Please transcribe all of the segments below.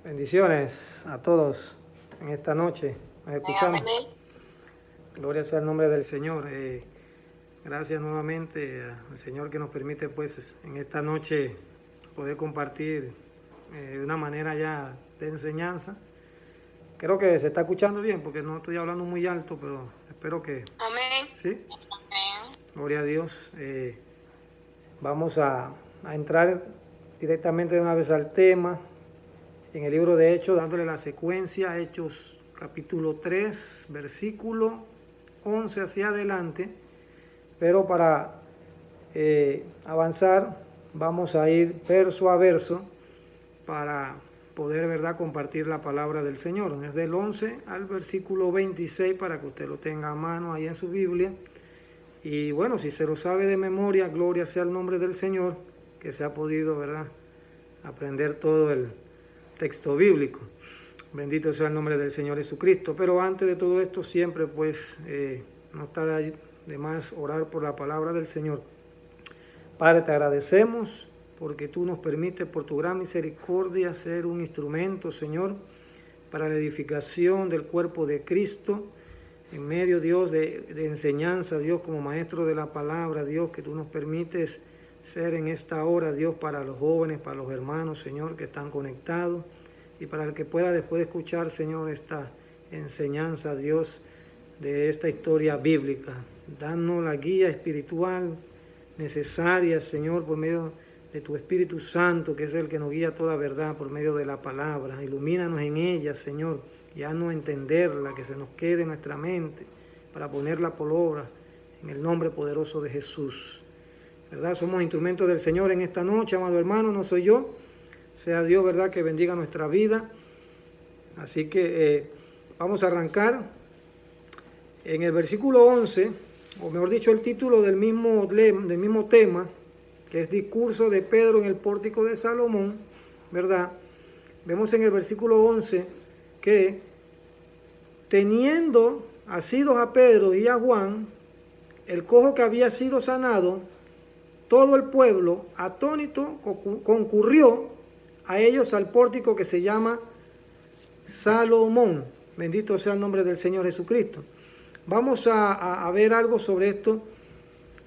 Bendiciones a todos en esta noche. ¿Nos escuchamos? Amén. Gloria sea el nombre del Señor. Gracias nuevamente al Señor que nos permite pues en esta noche poder compartir de una manera ya de enseñanza. Creo que se está escuchando bien porque no estoy hablando muy alto, pero espero que Amén. sí. Amén. Gloria a Dios. Vamos a entrar directamente de una vez al tema. En el libro de Hechos, dándole la secuencia, Hechos capítulo 3, versículo 11 hacia adelante, pero para avanzar vamos a ir verso a verso para poder, ¿verdad?, compartir la palabra del Señor. Desde el 11 al versículo 26 para que usted lo tenga a mano ahí en su Biblia. Y bueno, si se lo sabe de memoria, gloria sea el nombre del Señor, que se ha podido, ¿verdad?, aprender todo el texto bíblico. Bendito sea el nombre del Señor Jesucristo. Pero antes de todo esto, siempre pues no está de más orar por la palabra del Señor. Padre, te agradecemos porque tú nos permites por tu gran misericordia ser un instrumento, Señor, para la edificación del cuerpo de Cristo, en medio, Dios, de enseñanza, Dios, como maestro de la palabra, Dios, que tú nos permites ser en esta hora, Dios, para los jóvenes, para los hermanos, Señor, que están conectados, y para el que pueda después de escuchar, Señor, esta enseñanza, Dios, de esta historia bíblica. Danos la guía espiritual necesaria, Señor, por medio de tu Espíritu Santo, que es el que nos guía toda verdad por medio de la palabra. Ilumínanos en ella, Señor, y haznos entenderla, que se nos quede en nuestra mente, para ponerla por obra, en el nombre poderoso de Jesús. ¿Verdad? Somos instrumentos del Señor en esta noche, amado hermano, no soy yo. Sea Dios, ¿verdad?, que bendiga nuestra vida. Así que vamos a arrancar en el versículo 11, o mejor dicho, el título del mismo tema, que es Discurso de Pedro en el Pórtico de Salomón, ¿verdad? Vemos en el versículo 11 que teniendo asidos a Pedro y a Juan, el cojo que había sido sanado, todo el pueblo, atónito, concurrió a ellos al pórtico que se llama Salomón. Bendito sea el nombre del Señor Jesucristo. Vamos a ver algo sobre esto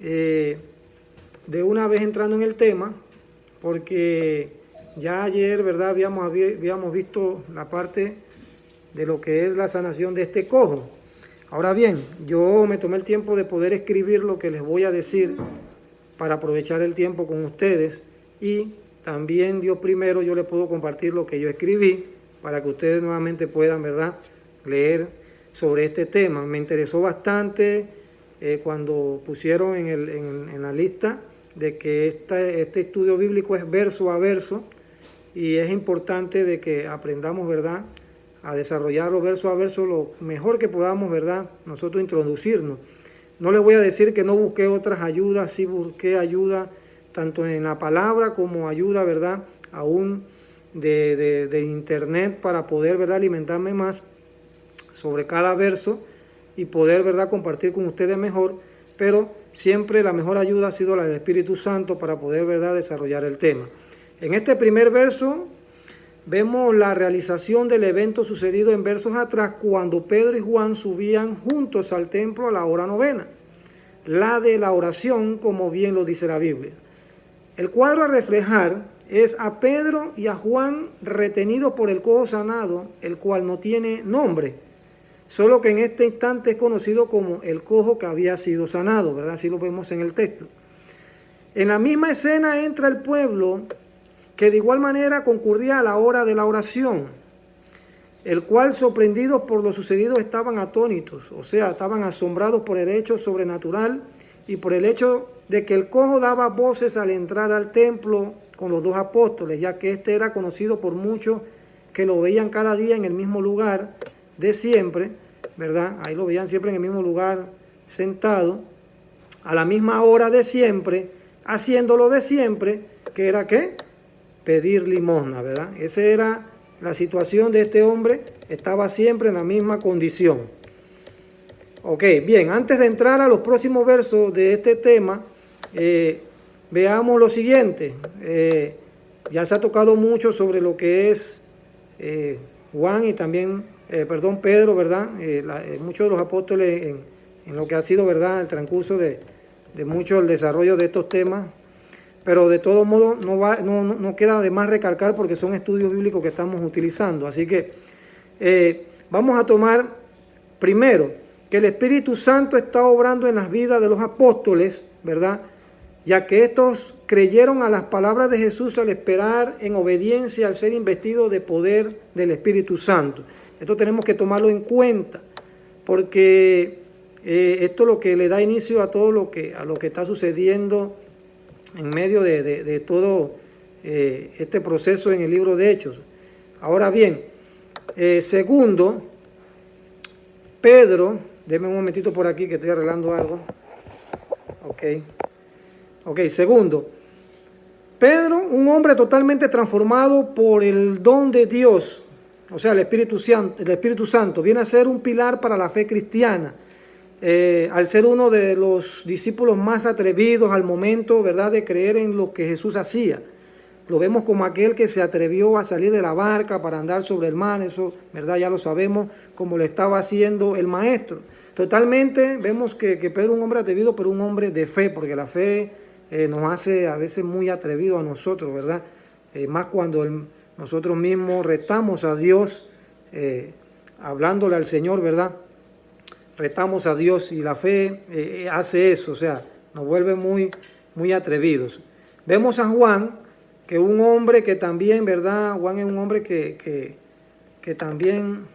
de una vez entrando en el tema, porque ya ayer, ¿verdad?, habíamos visto la parte de lo que es la sanación de este cojo. Ahora bien, yo me tomé el tiempo de poder escribir lo que les voy a decir para aprovechar el tiempo con ustedes, y también Dios primero yo les puedo compartir lo que yo escribí para que ustedes nuevamente puedan, ¿verdad?, leer sobre este tema. Me interesó bastante cuando pusieron en la lista de que este estudio bíblico es verso a verso, y es importante de que aprendamos, ¿verdad?, a desarrollarlo verso a verso lo mejor que podamos, ¿verdad?, nosotros introducirnos. No les voy a decir que no busqué otras ayudas, sí busqué ayuda tanto en la palabra como ayuda, ¿verdad?, aún de internet, para poder, ¿verdad?, alimentarme más sobre cada verso y poder, ¿verdad?, compartir con ustedes mejor, pero siempre la mejor ayuda ha sido la del Espíritu Santo para poder, ¿verdad?, desarrollar el tema. En este primer verso vemos la realización del evento sucedido en versos atrás, cuando Pedro y Juan subían juntos al templo a la hora novena, la de la oración, como bien lo dice la Biblia. El cuadro a reflejar es a Pedro y a Juan retenidos por el cojo sanado, el cual no tiene nombre, solo que en este instante es conocido como el cojo que había sido sanado, ¿verdad? Así lo vemos en el texto. En la misma escena entra el pueblo, que de igual manera concurría a la hora de la oración, el cual, sorprendidos por lo sucedido, estaban atónitos, o sea, estaban asombrados por el hecho sobrenatural y por el hecho de que el cojo daba voces al entrar al templo con los dos apóstoles, ya que este era conocido por muchos que lo veían cada día en el mismo lugar de siempre, ¿verdad? Ahí lo veían siempre en el mismo lugar, sentado, a la misma hora de siempre, haciéndolo de siempre, que era ¿qué? Pedir limosna, ¿verdad? Esa era la situación de este hombre, estaba siempre en la misma condición. Ok, bien, antes de entrar a los próximos versos de este tema, veamos lo siguiente. Ya se ha tocado mucho sobre lo que es Juan y también, Pedro, ¿verdad? Muchos de los apóstoles en lo que ha sido, ¿verdad?, el transcurso de mucho el desarrollo de estos temas, pero de todo modo no queda de más recalcar porque son estudios bíblicos que estamos utilizando. Así que vamos a tomar primero que el Espíritu Santo está obrando en las vidas de los apóstoles, ¿verdad?, ya que estos creyeron a las palabras de Jesús al esperar en obediencia al ser investidos de poder del Espíritu Santo. Esto tenemos que tomarlo en cuenta, porque esto es lo que le da inicio a todo lo que está sucediendo en medio de todo este proceso en el libro de Hechos. Ahora bien, segundo, Pedro, déme un momentito por aquí que estoy arreglando algo. Ok, segundo, Pedro, un hombre totalmente transformado por el don de Dios, o sea, el Espíritu Santo, viene a ser un pilar para la fe cristiana, al ser uno de los discípulos más atrevidos al momento, ¿verdad?, de creer en lo que Jesús hacía. Lo vemos como aquel que se atrevió a salir de la barca para andar sobre el mar, eso, ¿verdad?, ya lo sabemos, como lo estaba haciendo el maestro. Totalmente vemos que Pedro es un hombre atrevido, pero un hombre de fe, porque la fe nos hace a veces muy atrevidos a nosotros, ¿verdad? Más cuando nosotros mismos retamos a Dios, hablándole al Señor, ¿verdad? Retamos a Dios y la fe hace eso, o sea, nos vuelve muy, muy atrevidos. Vemos a Juan, que es un hombre que también, ¿verdad? Juan es un hombre que también,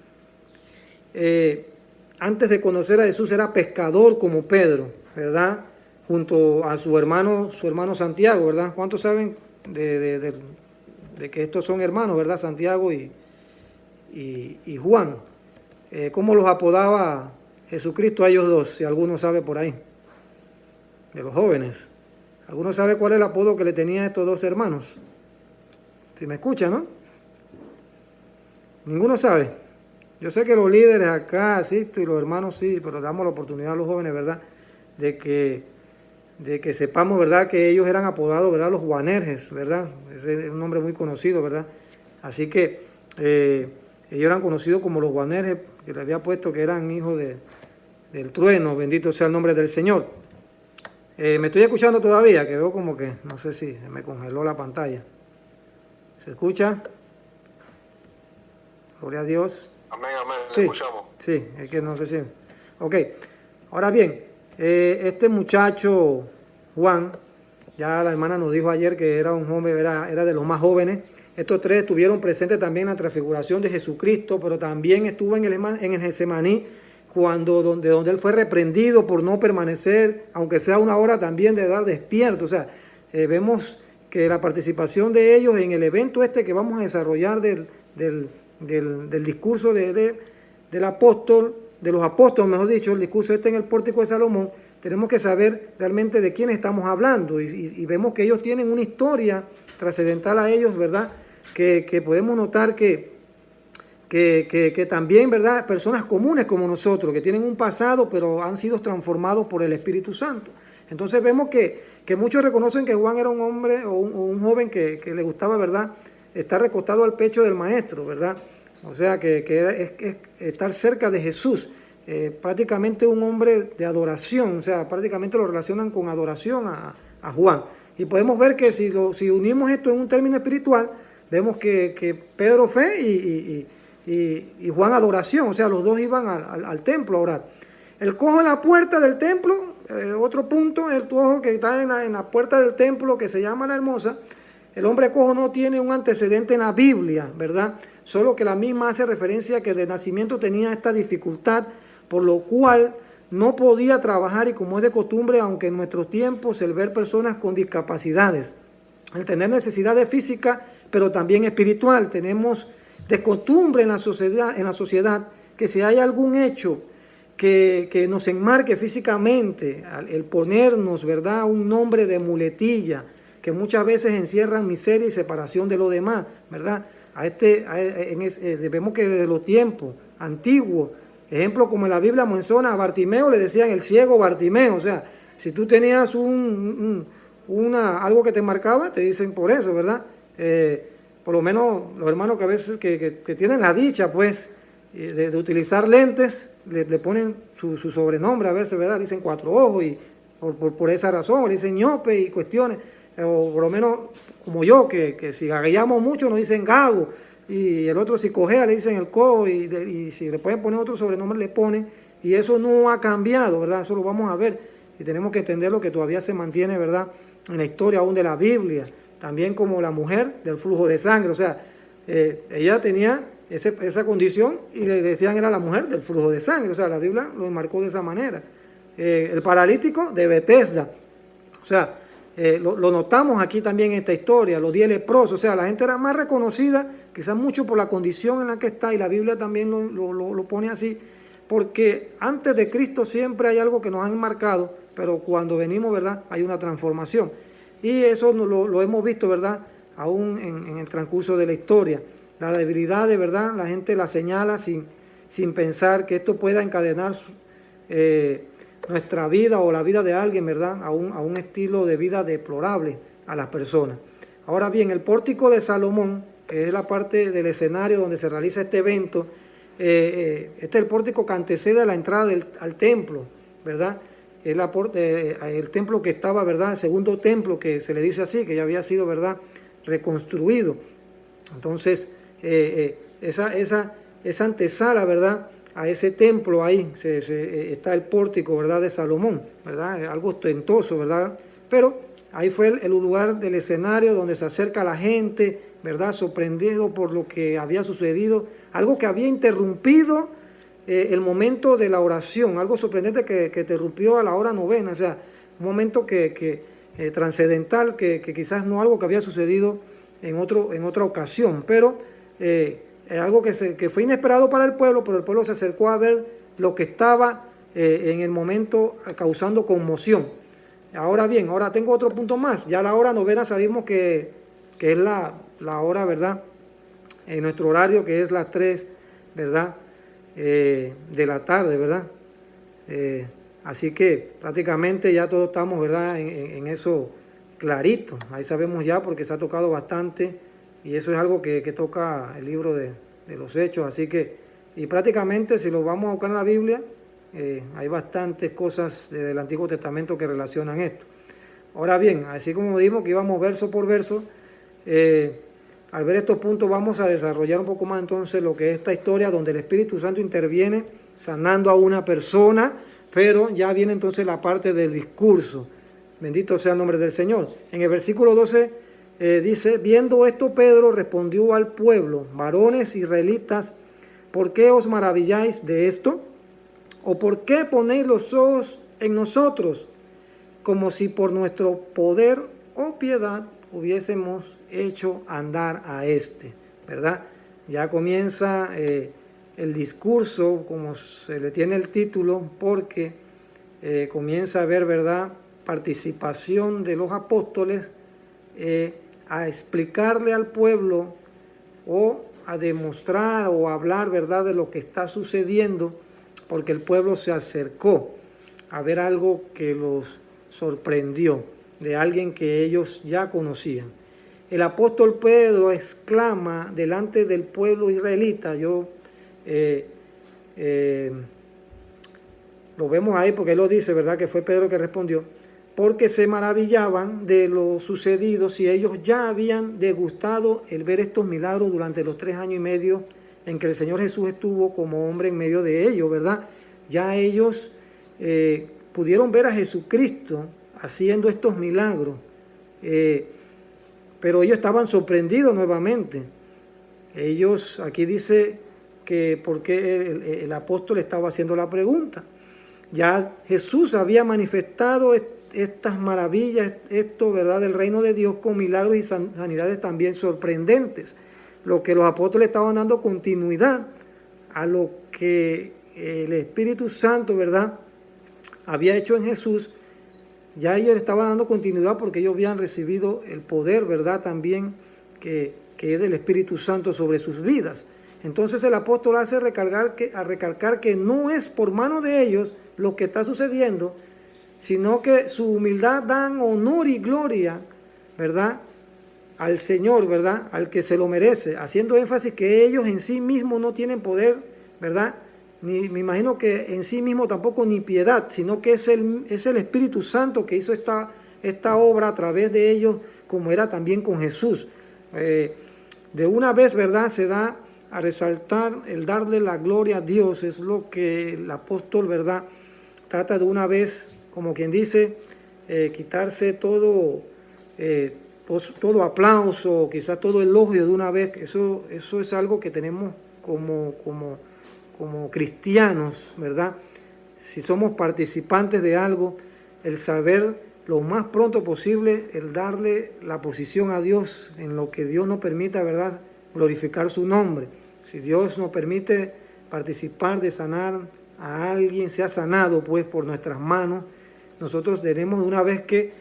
antes de conocer a Jesús, era pescador como Pedro, ¿verdad?, junto a su hermano Santiago, ¿verdad? ¿Cuántos saben de que estos son hermanos, ¿verdad? Santiago y Juan. ¿Cómo los apodaba Jesucristo a ellos dos? Si alguno sabe por ahí, de los jóvenes. ¿Alguno sabe cuál es el apodo que le tenía a estos dos hermanos? Si me escuchan, ¿no? Ninguno sabe. Yo sé que los líderes acá, Asisto, y los hermanos sí, pero damos la oportunidad a los jóvenes, ¿verdad?, de que sepamos, ¿verdad?, que ellos eran apodados, ¿verdad?, los Boanerges, ¿verdad? Ese es un nombre muy conocido, ¿verdad? Así que ellos eran conocidos como los Boanerges, que le había puesto que eran hijos del trueno, bendito sea el nombre del Señor. Me estoy escuchando todavía, que veo como que, no sé si me congeló la pantalla. ¿Se escucha? Gloria a Dios. Amén, Sí, escuchamos. Sí, es que no sé si... Ok, ahora bien, este muchacho, Juan, ya la hermana nos dijo ayer que era un joven, era de los más jóvenes. Estos tres estuvieron presentes también en la transfiguración de Jesucristo, pero también estuvo en el Getsemaní, donde él fue reprendido por no permanecer, aunque sea una hora también de dar despierto. O sea, vemos que la participación de ellos en el evento que vamos a desarrollar del discurso del apóstol, de los apóstoles, mejor dicho, el discurso en el pórtico de Salomón, tenemos que saber realmente de quién estamos hablando y vemos que ellos tienen una historia trascendental a ellos, ¿verdad? Que podemos notar que también, ¿verdad?, personas comunes como nosotros, que tienen un pasado, pero han sido transformados por el Espíritu Santo. Entonces vemos que muchos reconocen que Juan era un hombre o un joven que le gustaba, ¿verdad?, estar recostado al pecho del maestro, ¿verdad? O sea, que es estar cerca de Jesús. Prácticamente un hombre de adoración, o sea, prácticamente lo relacionan con adoración a Juan. Y podemos ver que si unimos esto en un término espiritual, vemos que Pedro fe y Juan adoración, o sea, los dos iban al templo a orar. El cojo en la puerta del templo, otro punto, el cojo que está en la puerta del templo que se llama La Hermosa. El hombre cojo no tiene un antecedente en la Biblia, ¿verdad? Solo que la misma hace referencia a que de nacimiento tenía esta dificultad, por lo cual no podía trabajar y como es de costumbre, aunque en nuestros tiempos, el ver personas con discapacidades, el tener necesidades físicas, pero también espiritual. Tenemos de costumbre en la sociedad que si hay algún hecho que nos enmarque físicamente, el ponernos, ¿verdad?, un nombre de muletilla, que muchas veces encierran miseria y separación de lo demás, ¿verdad? Vemos que desde los tiempos antiguos, ejemplo como en la Biblia menciona a Bartimeo, le decían el ciego Bartimeo, o sea, si tú tenías algo que te marcaba, te dicen por eso, ¿verdad? por lo menos los hermanos que a veces que tienen la dicha, pues, de utilizar lentes, le ponen su sobrenombre a veces, ¿verdad? Dicen cuatro ojos y por esa razón, le dicen ñope y cuestiones, o por lo menos como yo, que si gagueamos mucho nos dicen gago, y el otro si cojea le dicen el cojo, y si le pueden poner otro sobrenombre le ponen, y eso no ha cambiado, ¿verdad? Eso lo vamos a ver, y tenemos que entender lo que todavía se mantiene, ¿verdad? En la historia aún de la Biblia, también como la mujer del flujo de sangre, o sea, ella tenía esa condición y le decían era la mujer del flujo de sangre, o sea, la Biblia lo enmarcó de esa manera. El paralítico de Betesda, o sea, lo notamos aquí también en esta historia, los 10 leprosos, o sea, la gente era más reconocida, quizás mucho por la condición en la que está, y la Biblia también lo pone así, porque antes de Cristo siempre hay algo que nos han enmarcado, pero cuando venimos, ¿verdad?, hay una transformación. Y eso lo hemos visto, ¿verdad?, aún en el transcurso de la historia. La debilidad, de verdad, la gente la señala sin pensar que esto pueda encadenar nuestra vida o la vida de alguien, ¿verdad?, a un estilo de vida deplorable a las personas. Ahora bien, el pórtico de Salomón, que es la parte del escenario donde se realiza este evento, este es el pórtico que antecede a la entrada al templo, ¿verdad? Es el templo que estaba, ¿verdad?, el segundo templo, que se le dice así, que ya había sido, ¿verdad?, reconstruido. Entonces, esa antesala, ¿verdad?, a ese templo ahí está el pórtico, ¿verdad?, de Salomón, ¿verdad?, algo ostentoso, ¿verdad?, pero ahí fue el lugar del escenario donde se acerca la gente, ¿verdad?, sorprendido por lo que había sucedido, algo que había interrumpido el momento de la oración, algo sorprendente que interrumpió a la hora novena, o sea, un momento trascendental, que quizás no algo que había sucedido en otra ocasión, pero algo que fue inesperado para el pueblo, pero el pueblo se acercó a ver lo que estaba en el momento causando conmoción. Ahora bien, ahora tengo otro punto más, ya la hora novena sabemos que es la hora, ¿verdad?, en nuestro horario, que es las 3, ¿verdad?, de la tarde, ¿verdad? Así que prácticamente ya todos estamos, ¿verdad?, en eso clarito. Ahí sabemos ya porque se ha tocado bastante y eso es algo que toca el libro de los Hechos. Así que, y prácticamente si lo vamos a buscar en la Biblia, hay bastantes cosas del Antiguo Testamento que relacionan esto. Ahora bien, así como dijimos que íbamos verso por verso, al ver estos puntos vamos a desarrollar un poco más entonces lo que es esta historia donde el Espíritu Santo interviene sanando a una persona, pero ya viene entonces la parte del discurso. Bendito sea el nombre del Señor. En el versículo 12 dice, viendo esto Pedro respondió al pueblo, varones israelitas, ¿por qué os maravilláis de esto? ¿O por qué ponéis los ojos en nosotros, como si por nuestro poder o piedad hubiésemos hecho andar a este? ¿Verdad? Ya comienza el discurso, como se le tiene el título, porque comienza a haber, ¿verdad?, participación de los apóstoles a explicarle al pueblo o a demostrar o a hablar, ¿verdad?, de lo que está sucediendo, porque el pueblo se acercó a ver algo que los sorprendió, de alguien que ellos ya conocían. El apóstol Pedro exclama delante del pueblo israelita, lo vemos ahí porque él lo dice, ¿verdad?, que fue Pedro que respondió, porque se maravillaban de lo sucedido si ellos ya habían degustado el ver estos milagros durante los 3 años y medio en que el Señor Jesús estuvo como hombre en medio de ellos, ¿verdad? Ya ellos pudieron ver a Jesucristo haciendo estos milagros, pero ellos estaban sorprendidos nuevamente. Ellos, aquí dice que porque el apóstol estaba haciendo la pregunta. Ya Jesús había manifestado estas maravillas, esto, ¿verdad?, del reino de Dios con milagros y sanidades también sorprendentes. Lo que los apóstoles estaban dando continuidad a lo que el Espíritu Santo, ¿verdad?, había hecho en Jesús. Ya ellos estaban dando continuidad porque ellos habían recibido el poder, ¿verdad?, también que es del Espíritu Santo sobre sus vidas. Entonces el apóstol hace recalcar que no es por mano de ellos lo que está sucediendo, sino que su humildad dan honor y gloria, ¿verdad?, al Señor, ¿verdad? Al que se lo merece, haciendo énfasis que ellos en sí mismos no tienen poder, ¿verdad? Ni me imagino que en sí mismo tampoco ni piedad, sino que es el Espíritu Santo que hizo esta obra a través de ellos, como era también con Jesús. De una vez, ¿verdad?, se da a resaltar el darle la gloria a Dios, es lo que el apóstol, ¿verdad?, trata de una vez, como quien dice, quitarse todo aplauso, quizás todo elogio de una vez. Eso es algo que tenemos como cristianos, ¿verdad? Si somos participantes de algo, el saber lo más pronto posible, el darle la posición a Dios en lo que Dios nos permita, ¿verdad?, glorificar su nombre. Si Dios nos permite participar de sanar a alguien, sea sanado pues por nuestras manos, nosotros tenemos de una vez que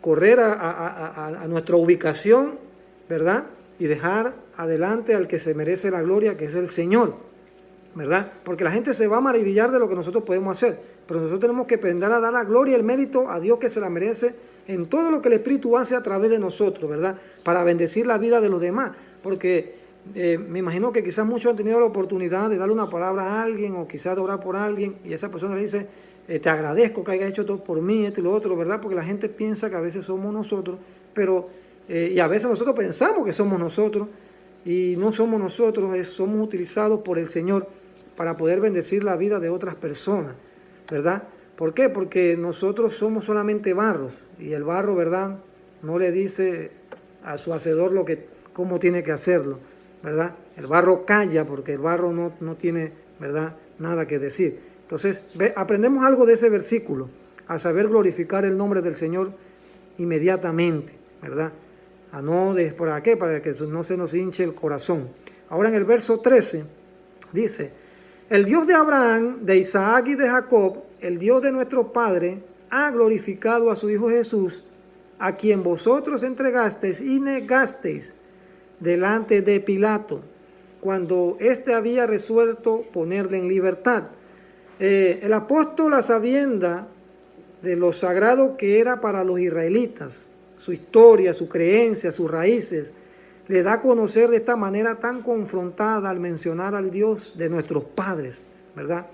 correr a nuestra ubicación, ¿verdad?, y dejar adelante al que se merece la gloria, que es el Señor, ¿verdad? Porque la gente se va a maravillar de lo que nosotros podemos hacer, pero nosotros tenemos que aprender a dar la gloria y el mérito a Dios, que se la merece en todo lo que el Espíritu hace a través de nosotros, ¿verdad?, para bendecir la vida de los demás. Porque me imagino que quizás muchos han tenido la oportunidad de darle una palabra a alguien, o quizás de orar por alguien, y esa persona le dice, te agradezco que hayas hecho todo por mí, esto y lo otro, ¿verdad? Porque la gente piensa que a veces somos nosotros, pero y a veces nosotros pensamos que somos nosotros, y no somos nosotros, somos utilizados por el Señor para poder bendecir la vida de otras personas, ¿verdad? ¿Por qué? Porque nosotros somos solamente barros, y el barro, ¿verdad?, no le dice a su hacedor cómo tiene que hacerlo, ¿verdad? El barro calla, porque el barro no tiene, ¿verdad?, nada que decir. Entonces, aprendemos algo de ese versículo, a saber glorificar el nombre del Señor inmediatamente, ¿verdad? ¿Para qué? Para que no se nos hinche el corazón. Ahora en el verso 13 dice, el Dios de Abraham, de Isaac y de Jacob, el Dios de nuestro Padre, ha glorificado a su Hijo Jesús, a quien vosotros entregasteis y negasteis delante de Pilato, cuando éste había resuelto ponerle en libertad. El apóstol, a sabienda de lo sagrado que era para los israelitas, su historia, su creencia, sus raíces, le da a conocer de esta manera tan confrontada al mencionar al Dios de nuestros padres, ¿verdad?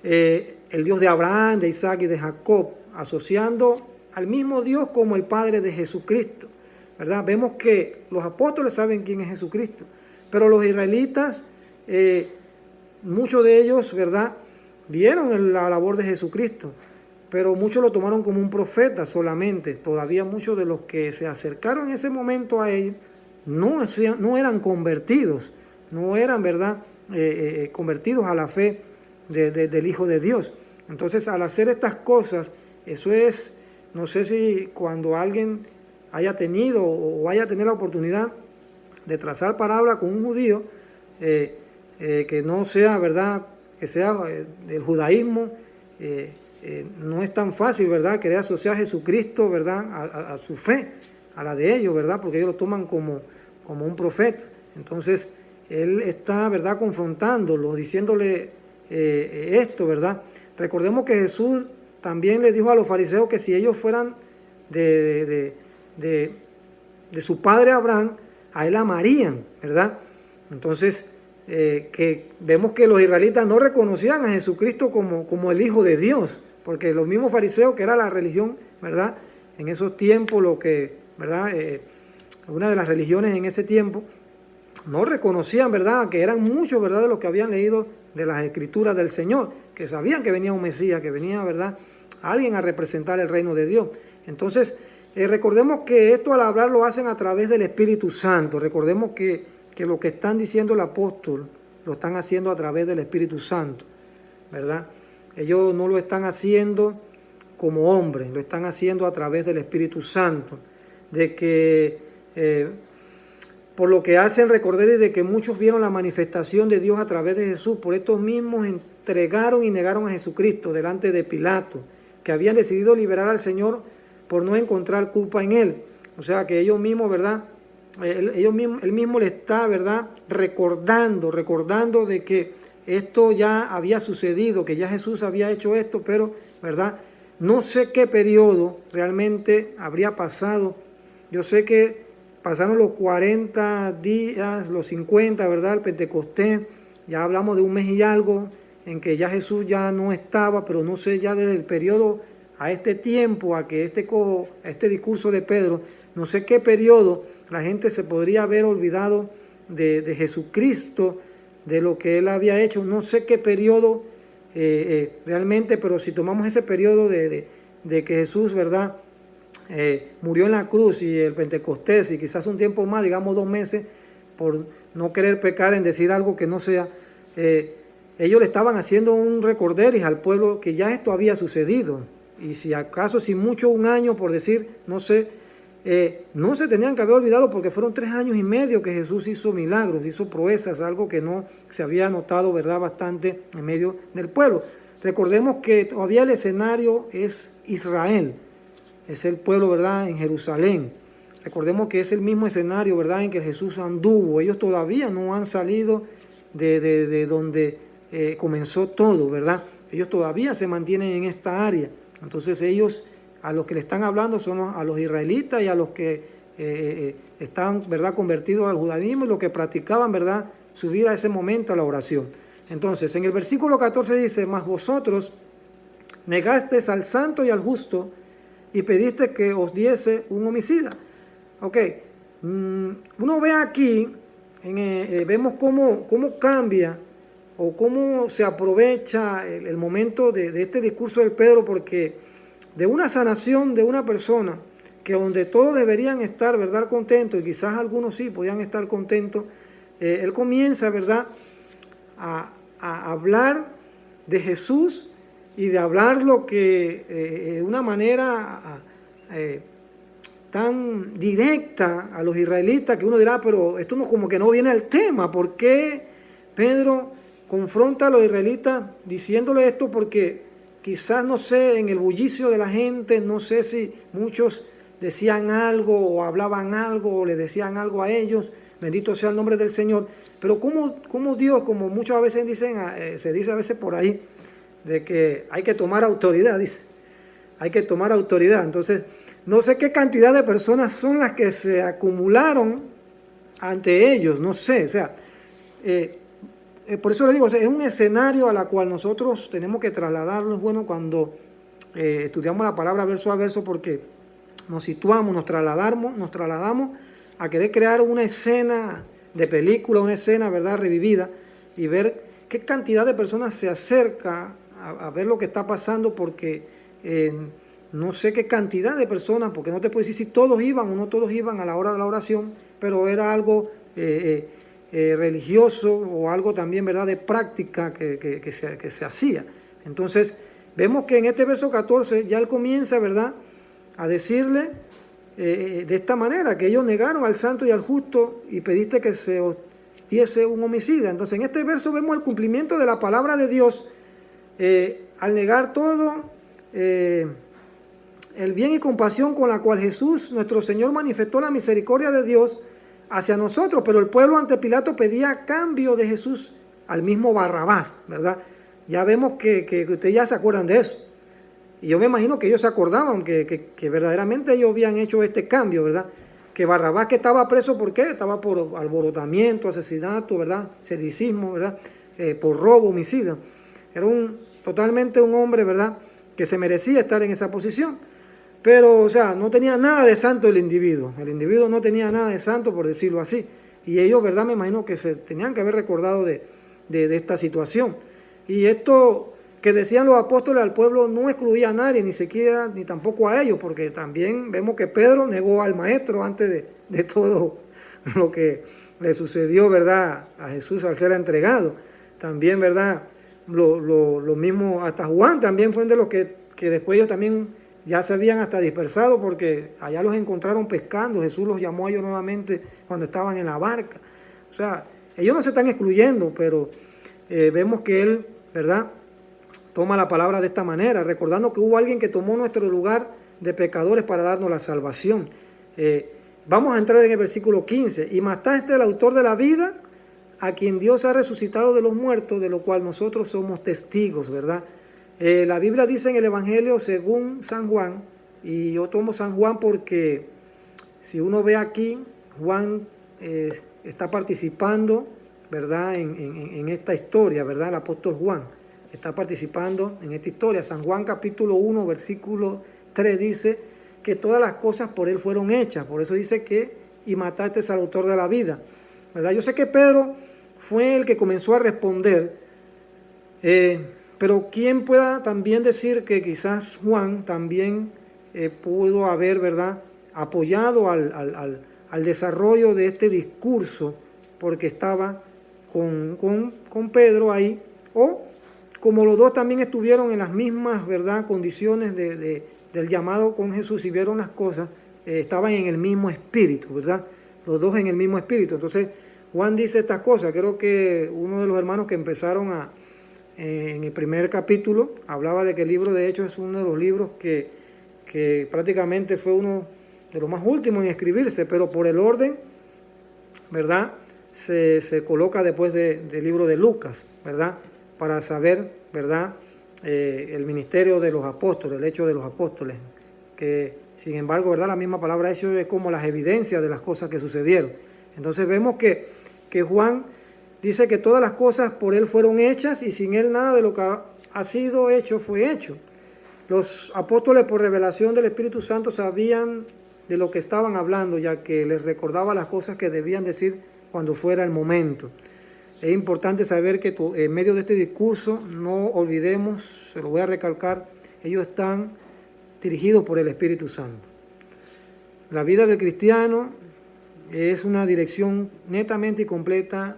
El Dios de Abraham, de Isaac y de Jacob, asociando al mismo Dios como el Padre de Jesucristo, ¿verdad? Vemos que los apóstoles saben quién es Jesucristo, pero los israelitas, muchos de ellos, ¿verdad?, vieron la labor de Jesucristo, pero muchos lo tomaron como un profeta solamente. Todavía muchos de los que se acercaron en ese momento a él no eran convertidos, no eran, ¿verdad?, convertidos a la fe del Hijo de Dios. Entonces, al hacer estas cosas, eso es, no sé si cuando alguien haya tenido o vaya a tener la oportunidad de trazar palabra con un judío, que no sea, ¿verdad?, que sea del judaísmo, no es tan fácil, ¿verdad?, querer asociar a Jesucristo, ¿verdad?, a su fe, a la de ellos, ¿verdad?, porque ellos lo toman como un profeta. Entonces, él está, ¿verdad?, confrontándolo, diciéndole esto, ¿verdad? Recordemos que Jesús también le dijo a los fariseos que si ellos fueran de su padre Abraham, a él amarían, ¿verdad? Entonces, que vemos que los israelitas no reconocían a Jesucristo como el Hijo de Dios, porque los mismos fariseos, que era la religión, ¿verdad?, en esos tiempos, ¿verdad?, una de las religiones en ese tiempo, no reconocían, ¿verdad?, que eran muchos, ¿verdad?, de los que habían leído de las escrituras del Señor, que sabían que venía un Mesías, que venía, ¿verdad?, alguien a representar el reino de Dios. Entonces, recordemos que esto al hablar lo hacen a través del Espíritu Santo. Recordemos que lo que están diciendo el apóstol lo están haciendo a través del Espíritu Santo, ¿verdad? Ellos no lo están haciendo como hombres, lo están haciendo a través del Espíritu Santo, de que por lo que hacen recordar y de que muchos vieron la manifestación de Dios a través de Jesús, por estos mismos entregaron y negaron a Jesucristo delante de Pilato, que habían decidido liberar al Señor por no encontrar culpa en él. O sea que ellos mismos, ¿verdad?, él mismo le está, ¿verdad?, recordando de que esto ya había sucedido, que ya Jesús había hecho esto, pero, ¿verdad?, no sé qué periodo realmente habría pasado Yo sé que pasaron los 40 días, los 50, ¿verdad? El Pentecostés, ya hablamos de un mes y algo, en que ya Jesús ya no estaba, pero no sé, ya desde el periodo a este tiempo, a que este discurso de Pedro, no sé qué periodo la gente se podría haber olvidado de Jesucristo, de lo que Él había hecho, no sé qué periodo realmente, pero si tomamos ese periodo de que Jesús, ¿verdad?, murió en la cruz y el Pentecostés y quizás un tiempo más, digamos 2 meses, por no querer pecar en decir algo que no sea, ellos le estaban haciendo un recorderis al pueblo que ya esto había sucedido, y si acaso, si mucho, 1 año, por decir, no sé, no se tenían que haber olvidado, porque fueron 3 años y medio que Jesús hizo milagros, hizo proezas, algo que no se había notado, ¿verdad?, bastante en medio del pueblo. Recordemos que todavía el escenario es Israel, es el pueblo, ¿verdad?, en Jerusalén. Recordemos que es el mismo escenario, ¿verdad?, en que Jesús anduvo. Ellos todavía no han salido de donde comenzó todo, ¿verdad? Ellos todavía se mantienen en esta área. Entonces ellos, a los que le están hablando son a los israelitas y a los que están, ¿verdad?, convertidos al judaísmo y los que practicaban, ¿verdad?, subir a ese momento a la oración. Entonces, en el versículo 14 dice: mas vosotros negasteis al santo y al justo y pediste que os diese un homicida. Ok, uno ve aquí, vemos cómo cambia o cómo se aprovecha el momento de este discurso del Pedro, porque de una sanación de una persona, que donde todos deberían estar, ¿verdad?, contentos, y quizás algunos sí podían estar contentos, él comienza, ¿verdad?, a hablar de Jesús y de hablar lo que de una manera tan directa a los israelitas, que uno dirá, pero esto no, como que no viene al tema. ¿Por qué Pedro confronta a los israelitas diciéndole esto? Porque quizás, no sé, en el bullicio de la gente, no sé si muchos decían algo o hablaban algo o le decían algo a ellos, bendito sea el nombre del Señor, pero como Dios, como muchas veces dicen, se dice a veces por ahí, de que hay que tomar autoridad, dice, hay que tomar autoridad. Entonces, no sé qué cantidad de personas son las que se acumularon ante ellos, no sé, o sea, por eso le digo, o sea, es un escenario a la cual nosotros tenemos que trasladarnos, bueno, cuando estudiamos la palabra verso a verso, porque nos situamos, nos trasladamos a querer crear una escena de película, una escena, ¿verdad?, revivida, y ver qué cantidad de personas se acerca a ver lo que está pasando, porque no sé qué cantidad de personas, porque no te puedo decir si todos iban o no todos iban a la hora de la oración, pero era algo religioso o algo también, ¿verdad?, de práctica que se hacía. Entonces, vemos que en este verso 14 ya él comienza, ¿verdad?, a decirle de esta manera, que ellos negaron al santo y al justo y pediste que se os diese un homicida. Entonces, en este verso vemos el cumplimiento de la palabra de Dios, al negar todo el bien y compasión con la cual Jesús, nuestro Señor, manifestó la misericordia de Dios hacia nosotros, pero el pueblo ante Pilato pedía a cambio de Jesús al mismo Barrabás, ¿verdad? Ya vemos que ustedes ya se acuerdan de eso. Y yo me imagino que ellos se acordaban que verdaderamente ellos habían hecho este cambio, ¿verdad? Que Barrabás, que estaba preso, ¿por qué? Estaba por alborotamiento, asesinato, ¿verdad? Sedicismo, ¿verdad? Por robo, homicidio. Era totalmente un hombre, ¿verdad?, que se merecía estar en esa posición. Pero, o sea, no tenía nada de santo el individuo. El individuo no tenía nada de santo, por decirlo así. Y ellos, ¿verdad?, me imagino que se tenían que haber recordado de esta situación. Y esto que decían los apóstoles al pueblo no excluía a nadie, ni siquiera, ni tampoco a ellos, porque también vemos que Pedro negó al maestro antes de todo lo que le sucedió, ¿verdad?, a Jesús al ser entregado. También, ¿verdad?, lo mismo, hasta Juan también fue de los que después ellos también ya se habían hasta dispersado, porque allá los encontraron pescando. Jesús los llamó a ellos nuevamente cuando estaban en la barca. O sea, ellos no se están excluyendo, pero vemos que él, ¿verdad?, toma la palabra de esta manera, recordando que hubo alguien que tomó nuestro lugar de pecadores para darnos la salvación. Vamos a entrar en el versículo 15. Y mataste al autor de la vida, a quien Dios ha resucitado de los muertos, de lo cual nosotros somos testigos, ¿verdad? La Biblia dice en el Evangelio según San Juan, y yo tomo San Juan porque si uno ve aquí, Juan está participando, ¿verdad?, en esta historia, ¿verdad? El apóstol Juan está participando en esta historia. San Juan capítulo 1, versículo 3 dice que todas las cosas por él fueron hechas. Por eso dice que y mataste al autor de la vida, ¿verdad? Yo sé que Pedro fue el que comenzó a responder, pero ¿quién pueda también decir que quizás Juan también pudo haber, ¿verdad?, apoyado al desarrollo de este discurso porque estaba con Pedro ahí, o como los dos también estuvieron en las mismas, ¿verdad?, condiciones del llamado con Jesús y vieron las cosas, estaban en el mismo espíritu, ¿verdad? Los dos en el mismo espíritu. Entonces Juan dice estas cosas. Creo que uno de los hermanos que empezaron en el primer capítulo hablaba de que el libro de Hechos es uno de los libros que prácticamente fue uno de los más últimos en escribirse, pero por el orden, ¿verdad?, se coloca después del libro de Lucas, ¿verdad?, para saber, ¿verdad?, el ministerio de los apóstoles, el hecho de los apóstoles, que sin embargo, ¿verdad?, la misma palabra hecho es como las evidencias de las cosas que sucedieron. Entonces vemos que Juan dice que todas las cosas por él fueron hechas y sin él nada de lo que ha sido hecho fue hecho. Los apóstoles por revelación del Espíritu Santo sabían de lo que estaban hablando, ya que les recordaba las cosas que debían decir cuando fuera el momento. Es importante saber que en medio de este discurso, no olvidemos, se lo voy a recalcar, ellos están dirigidos por el Espíritu Santo. La vida del cristiano es una dirección netamente y completa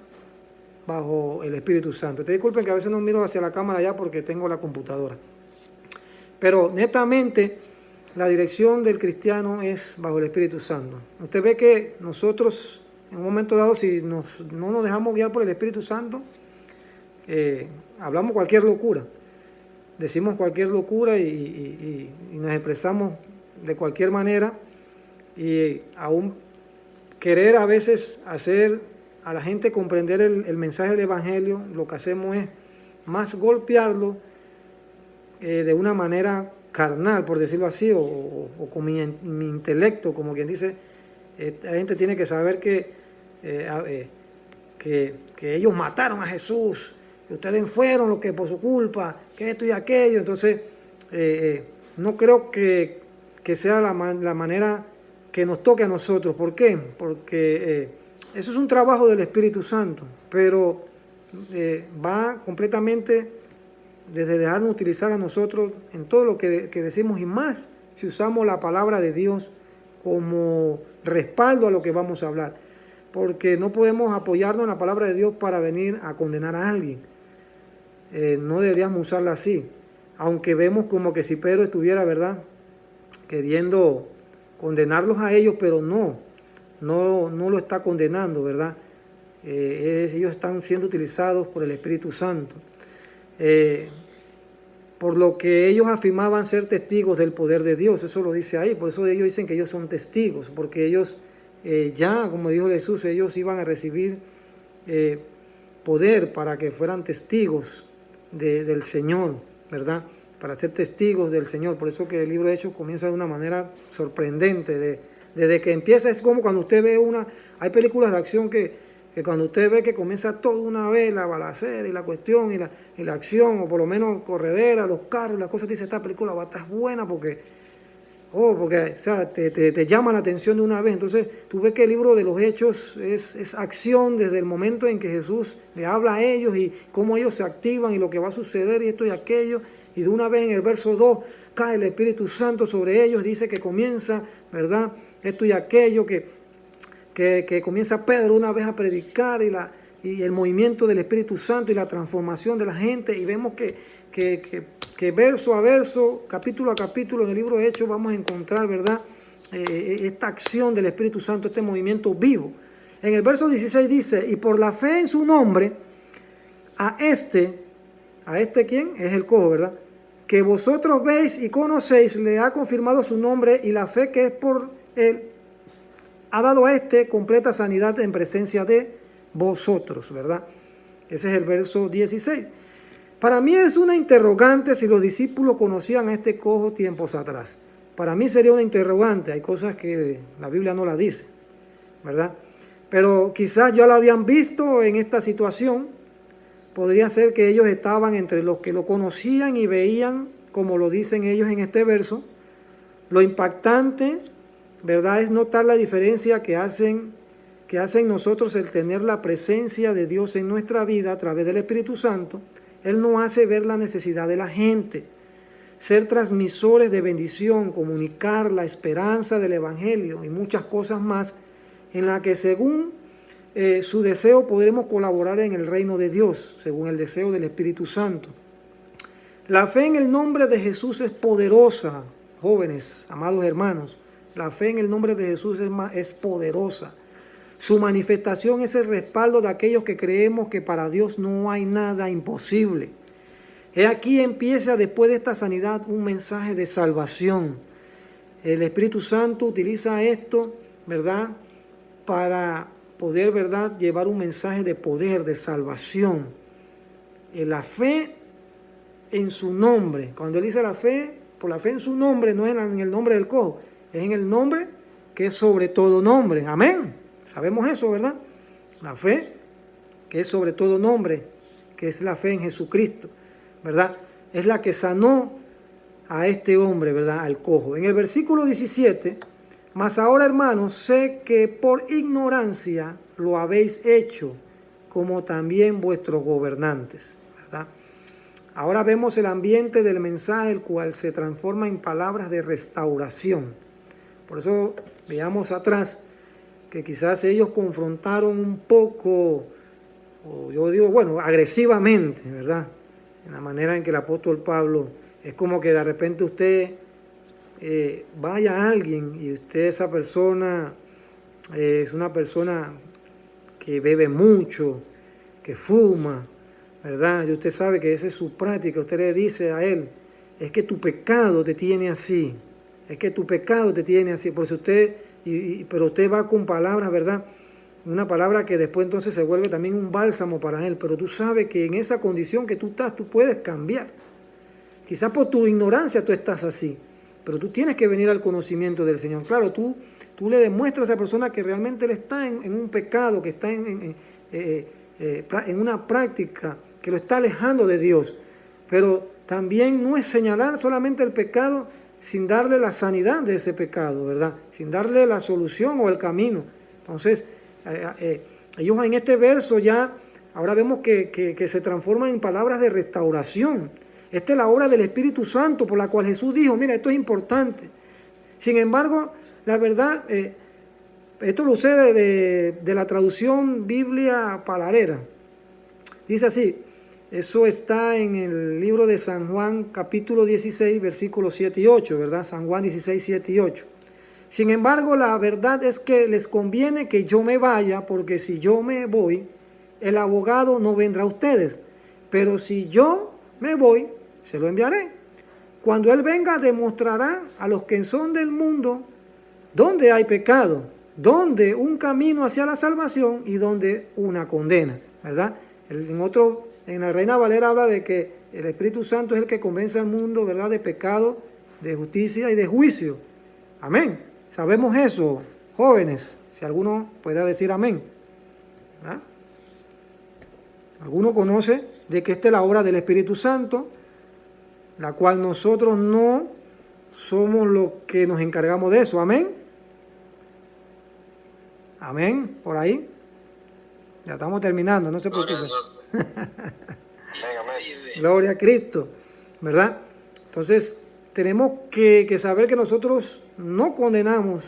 bajo el Espíritu Santo. Te disculpen que a veces no miro hacia la cámara ya porque tengo la computadora. Pero netamente la dirección del cristiano es bajo el Espíritu Santo. Usted ve que nosotros en un momento dado, si no nos dejamos guiar por el Espíritu Santo, hablamos cualquier locura. Decimos cualquier locura y nos expresamos de cualquier manera, y aún querer a veces hacer a la gente comprender el mensaje del Evangelio, lo que hacemos es más golpearlo de una manera carnal, por decirlo así, o con mi intelecto, como quien dice. Esta gente tiene que saber que ellos mataron a Jesús, que ustedes fueron los que por su culpa, que esto y aquello. Entonces, no creo que sea la manera que nos toque a nosotros. ¿Por qué? Porque eso es un trabajo del Espíritu Santo, pero va completamente desde dejarnos utilizar a nosotros en todo lo que decimos, y más si usamos la palabra de Dios como respaldo a lo que vamos a hablar, porque no podemos apoyarnos en la palabra de Dios para venir a condenar a alguien. No deberíamos usarla así, aunque vemos como que si Pedro estuviera, ¿verdad?, queriendo condenarlos a ellos, pero no lo está condenando, ¿verdad? Ellos están siendo utilizados por el Espíritu Santo, por lo que ellos afirmaban ser testigos del poder de Dios. Eso lo dice ahí. Por eso ellos dicen que ellos son testigos, porque ellos ya, como dijo Jesús, ellos iban a recibir poder para que fueran testigos del Señor, ¿verdad?, para ser testigos del Señor. Por eso que el libro de Hechos comienza de una manera sorprendente. Desde que empieza, es como cuando usted ve hay películas de acción que cuando usted ve que comienza todo una vez, la balacera y la cuestión y la acción, o por lo menos corredera, los carros, las cosas, dice, esta película va a estar buena porque o sea, te llama la atención de una vez. Entonces tú ves que el libro de los Hechos es acción desde el momento en que Jesús le habla a ellos y cómo ellos se activan y lo que va a suceder y esto y aquello, y de una vez en el verso 2 cae el Espíritu Santo sobre ellos, dice que comienza, ¿verdad?, esto y aquello, que comienza Pedro una vez a predicar, y el movimiento del Espíritu Santo y la transformación de la gente, y vemos que verso a verso, capítulo a capítulo en el libro de Hechos vamos a encontrar, ¿verdad?, esta acción del Espíritu Santo, este movimiento vivo. En el verso 16 dice, y por la fe en su nombre, a este ¿quién? Es el cojo, ¿verdad?, que vosotros veis y conocéis, le ha confirmado su nombre, y la fe que es por él ha dado a este completa sanidad en presencia de vosotros, ¿verdad? Ese es el verso 16. Para mí es una interrogante si los discípulos conocían a este cojo tiempos atrás. Para mí sería una interrogante, hay cosas que la Biblia no la dice, ¿verdad? Pero quizás ya lo habían visto en esta situación, podría ser que ellos estaban entre los que lo conocían y veían, como lo dicen ellos en este verso. Lo impactante, ¿verdad?, es notar la diferencia que hacen nosotros el tener la presencia de Dios en nuestra vida a través del Espíritu Santo. Él nos hace ver la necesidad de la gente, ser transmisores de bendición, comunicar la esperanza del Evangelio y muchas cosas más en las que según su deseo podremos colaborar en el reino de Dios, según el deseo del Espíritu Santo. La fe en el nombre de Jesús es poderosa, jóvenes, amados hermanos. La fe en el nombre de Jesús es poderosa. Su manifestación es el respaldo de aquellos que creemos que para Dios no hay nada imposible. He aquí empieza después de esta sanidad un mensaje de salvación. El Espíritu Santo utiliza esto, ¿verdad?, para poder, ¿verdad?, llevar un mensaje de poder, de salvación. La fe en su nombre. Cuando él dice la fe, por la fe en su nombre, no es en el nombre del cojo, es en el nombre que es sobre todo nombre. Amén. Sabemos eso, ¿verdad? La fe que es sobre todo nombre, que es la fe en Jesucristo, ¿verdad? Es la que sanó a este hombre, ¿verdad?, al cojo. En el versículo 17, mas ahora, hermanos, sé que por ignorancia lo habéis hecho, como también vuestros gobernantes, ¿verdad? Ahora vemos el ambiente del mensaje, el cual se transforma en palabras de restauración. Por eso veamos atrás que quizás ellos confrontaron un poco, o yo digo, bueno, agresivamente, ¿verdad?, en la manera en que el apóstol Pablo, es como que de repente usted vaya a alguien y usted, esa persona, es una persona que bebe mucho, que fuma, ¿verdad? Y usted sabe que esa es su práctica. Usted le dice a él, es que tu pecado te tiene así, es que tu pecado te tiene así. Por eso usted, pero usted va con palabras, ¿verdad?, una palabra que después entonces se vuelve también un bálsamo para él. Pero tú sabes que en esa condición que tú estás, tú puedes cambiar. Quizás por tu ignorancia tú estás así, pero tú tienes que venir al conocimiento del Señor. Claro, tú le demuestras a esa persona que realmente él está en un pecado, que está en una práctica que lo está alejando de Dios. Pero también no es señalar solamente el pecado sin darle la sanidad de ese pecado, ¿verdad?, sin darle la solución o el camino. Entonces, ellos en este verso ya, ahora vemos que se transforman en palabras de restauración. Esta es la obra del Espíritu Santo por la cual Jesús dijo, mira, esto es importante. Sin embargo, la verdad, esto lo sé de la traducción Biblia Palarera. Dice así, eso está en el libro de San Juan, capítulo 16, versículos 7 y 8, ¿verdad? San Juan 16, 7 y 8. Sin embargo, la verdad es que les conviene que yo me vaya, porque si yo me voy, el abogado no vendrá a ustedes. Pero si yo me voy, se lo enviaré. Cuando Él venga, demostrará a los que son del mundo dónde hay pecado, dónde un camino hacia la salvación y dónde una condena, ¿verdad? En la Reina Valera habla de que el Espíritu Santo es el que convence al mundo, ¿verdad?, de pecado, de justicia y de juicio. Amén. Sabemos eso, jóvenes, si alguno puede decir amén, ¿verdad? ¿Alguno conoce de que esta es la obra del Espíritu Santo, la cual nosotros no somos los que nos encargamos de eso? Amén. Amén, por ahí. Ya estamos terminando, no se preocupen. Gloria a Cristo, ¿verdad? Entonces, tenemos que saber que nosotros no condenamos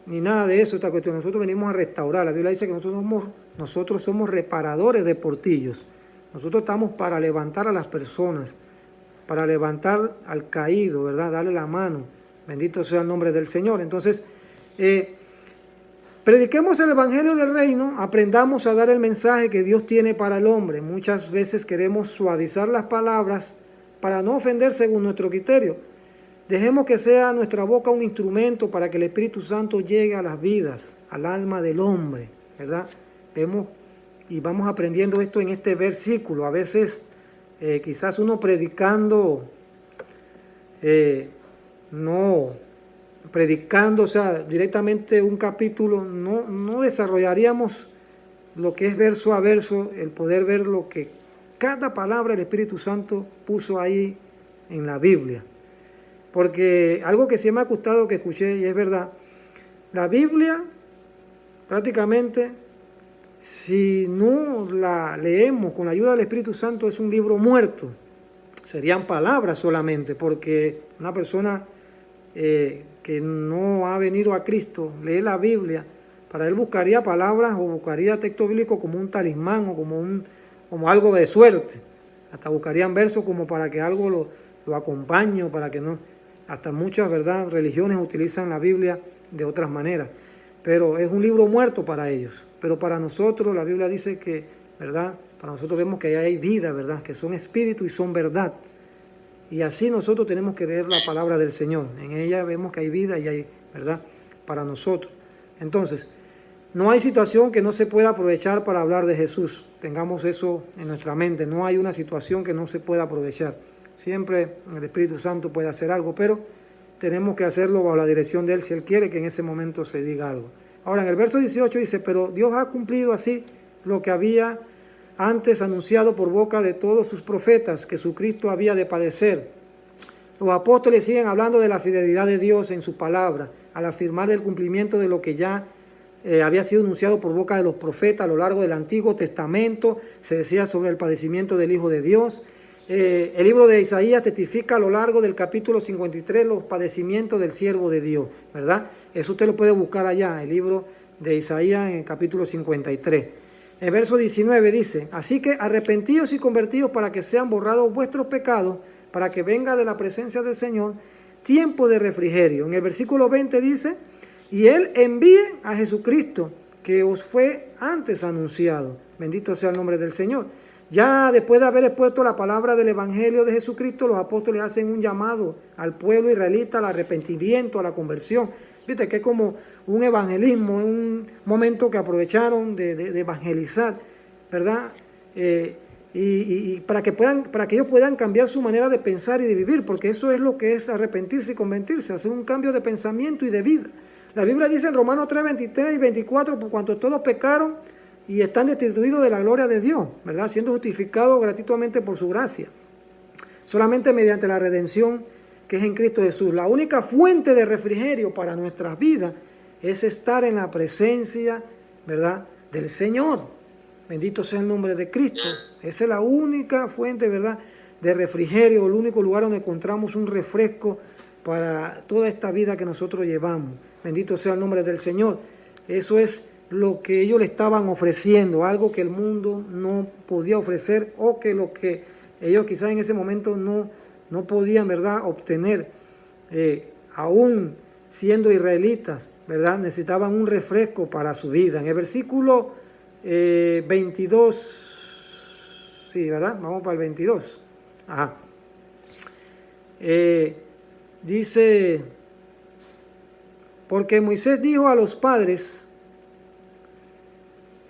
ni nada de eso, esta cuestión. Nosotros venimos a restaurar. La Biblia dice que nosotros somos reparadores de portillos. Nosotros estamos para levantar a las personas, para levantar al caído, ¿verdad? Darle la mano. Bendito sea el nombre del Señor. Entonces, prediquemos el Evangelio del Reino, aprendamos a dar el mensaje que Dios tiene para el hombre. Muchas veces queremos suavizar las palabras para no ofender según nuestro criterio. Dejemos que sea nuestra boca un instrumento para que el Espíritu Santo llegue a las vidas, al alma del hombre, ¿verdad? Vemos y vamos aprendiendo esto en este versículo. A veces quizás uno predicando no predicando, o sea, directamente un capítulo, no desarrollaríamos lo que es verso a verso, el poder ver lo que cada palabra el Espíritu Santo puso ahí en la Biblia. Porque algo que sí me ha gustado que escuché, y es verdad, la Biblia prácticamente, si no la leemos con la ayuda del Espíritu Santo, es un libro muerto. Serían palabras solamente, porque una persona que no ha venido a Cristo lee la Biblia, para él buscaría palabras o buscaría texto bíblico como un talismán o como algo de suerte. Hasta buscarían versos como para que algo lo acompañe, o para que no. Hasta muchas, ¿verdad?, religiones utilizan la Biblia de otras maneras. Pero es un libro muerto para ellos. Pero para nosotros la Biblia dice que, ¿verdad?, para nosotros vemos que hay vida, ¿verdad?, que son espíritu y son verdad. Y así nosotros tenemos que leer la palabra del Señor. En ella vemos que hay vida y hay, ¿verdad?, para nosotros. Entonces, no hay situación que no se pueda aprovechar para hablar de Jesús. Tengamos eso en nuestra mente. No hay una situación que no se pueda aprovechar. Siempre el Espíritu Santo puede hacer algo, pero tenemos que hacerlo bajo la dirección de Él, si Él quiere que en ese momento se diga algo. Ahora, en el verso 18 dice, pero Dios ha cumplido así lo que había antes anunciado por boca de todos sus profetas, que su Cristo había de padecer. Los apóstoles siguen hablando de la fidelidad de Dios en su palabra, al afirmar el cumplimiento de lo que ya había sido anunciado por boca de los profetas a lo largo del Antiguo Testamento. Se decía sobre el padecimiento del Hijo de Dios. El libro de Isaías testifica a lo largo del capítulo 53 los padecimientos del siervo de Dios, ¿verdad? Eso usted lo puede buscar allá, el libro de Isaías en el capítulo 53. El verso 19 dice, así que arrepentíos y convertíos para que sean borrados vuestros pecados, para que venga de la presencia del Señor tiempo de refrigerio. En el versículo 20 dice, y Él envíe a Jesucristo, que os fue antes anunciado. Bendito sea el nombre del Señor. Ya después de haber expuesto la palabra del Evangelio de Jesucristo, los apóstoles hacen un llamado al pueblo israelita al arrepentimiento, a la conversión. Viste que es como un evangelismo, un momento que aprovecharon de evangelizar, ¿verdad? Y para que ellos puedan cambiar su manera de pensar y de vivir, porque eso es lo que es arrepentirse y convertirse, hacer un cambio de pensamiento y de vida. La Biblia dice en Romanos 3, 23 y 24, por cuanto todos pecaron y están destituidos de la gloria de Dios, ¿verdad?, siendo justificados gratuitamente por su gracia, solamente mediante la redención que es en Cristo Jesús. La única fuente de refrigerio para nuestras vidas es estar en la presencia, ¿verdad?, del Señor. Bendito sea el nombre de Cristo. Esa es la única fuente, ¿verdad?, de refrigerio, el único lugar donde encontramos un refresco para toda esta vida que nosotros llevamos. Bendito sea el nombre del Señor. Eso es lo que ellos le estaban ofreciendo, algo que el mundo no podía ofrecer, o que lo que ellos quizás en ese momento no podían, ¿verdad?, obtener. Aún siendo israelitas, ¿verdad?, necesitaban un refresco para su vida. En el versículo 22, sí, ¿verdad? Vamos para el 22. Ajá. Dice, porque Moisés dijo a los padres,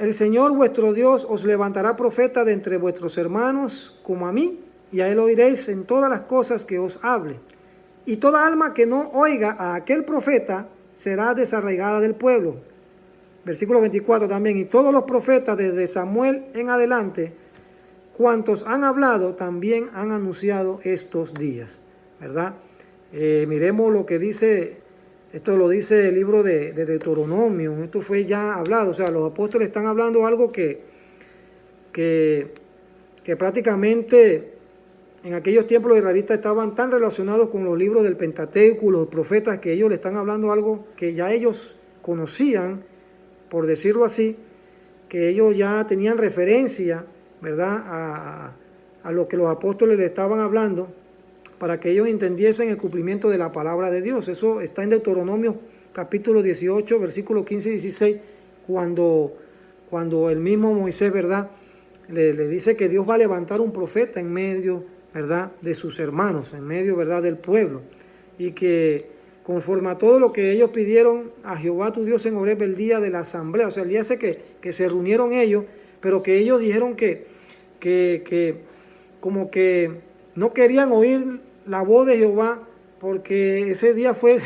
el Señor vuestro Dios os levantará profeta de entre vuestros hermanos como a mí, y a él oiréis en todas las cosas que os hable. Y toda alma que no oiga a aquel profeta será desarraigada del pueblo. Versículo 24 también, y todos los profetas desde Samuel en adelante, cuantos han hablado, también han anunciado estos días, ¿verdad? Miremos lo que dice, esto lo dice el libro de Deuteronomio, esto fue ya hablado, o sea, los apóstoles están hablando algo que prácticamente en aquellos tiempos los israelitas estaban tan relacionados con los libros del Pentateuco, los profetas, que ellos le están hablando algo que ya ellos conocían, por decirlo así, que ellos ya tenían referencia, ¿verdad?, a lo que los apóstoles le estaban hablando, para que ellos entendiesen el cumplimiento de la palabra de Dios. Eso está en Deuteronomio capítulo 18, versículos 15 y 16, cuando el mismo Moisés, ¿verdad?, le dice que Dios va a levantar un profeta en medio, ¿verdad?, de sus hermanos, en medio, ¿verdad?, del pueblo, y que conforme a todo lo que ellos pidieron a Jehová tu Dios en Horeb el día de la asamblea, o sea, el día ese que se reunieron ellos, pero que ellos dijeron que como que no querían oír la voz de Jehová, porque ese día fue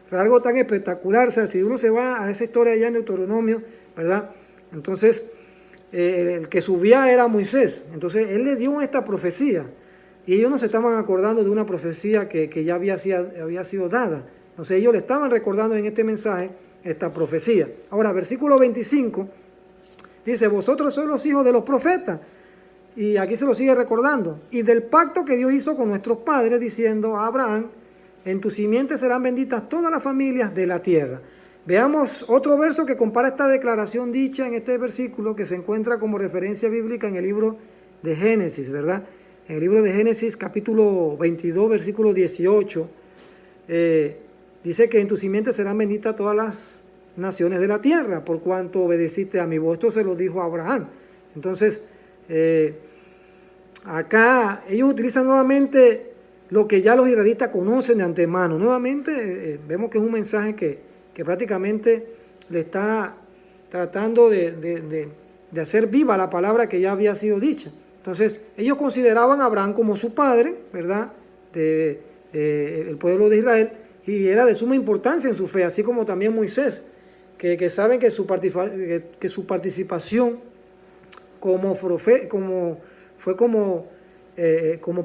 fue algo tan espectacular. O sea, si uno se va a esa historia allá en Deuteronomio, ¿verdad? Entonces, el que subía era Moisés. Entonces, él le dio esta profecía. Y ellos no se estaban acordando de una profecía que ya había sido dada. Entonces, ellos le estaban recordando en este mensaje esta profecía. Ahora, versículo 25, dice, vosotros sois los hijos de los profetas. Y aquí se lo sigue recordando. Y del pacto que Dios hizo con nuestros padres, diciendo a Abraham, en tu simiente serán benditas todas las familias de la tierra. Veamos otro verso que compara esta declaración dicha en este versículo, que se encuentra como referencia bíblica en el libro de Génesis, ¿verdad? En el libro de Génesis, capítulo 22, versículo 18, dice que en tu simiente serán benditas todas las naciones de la tierra, por cuanto obedeciste a mi voz. Esto se lo dijo a Abraham. Entonces, acá ellos utilizan nuevamente lo que ya los israelitas conocen de antemano. Nuevamente vemos que es un mensaje que prácticamente le está tratando de hacer viva la palabra que ya había sido dicha. Entonces, ellos consideraban a Abraham como su padre, ¿verdad? El pueblo de Israel, y era de suma importancia en su fe, así como también Moisés, que saben que su participación como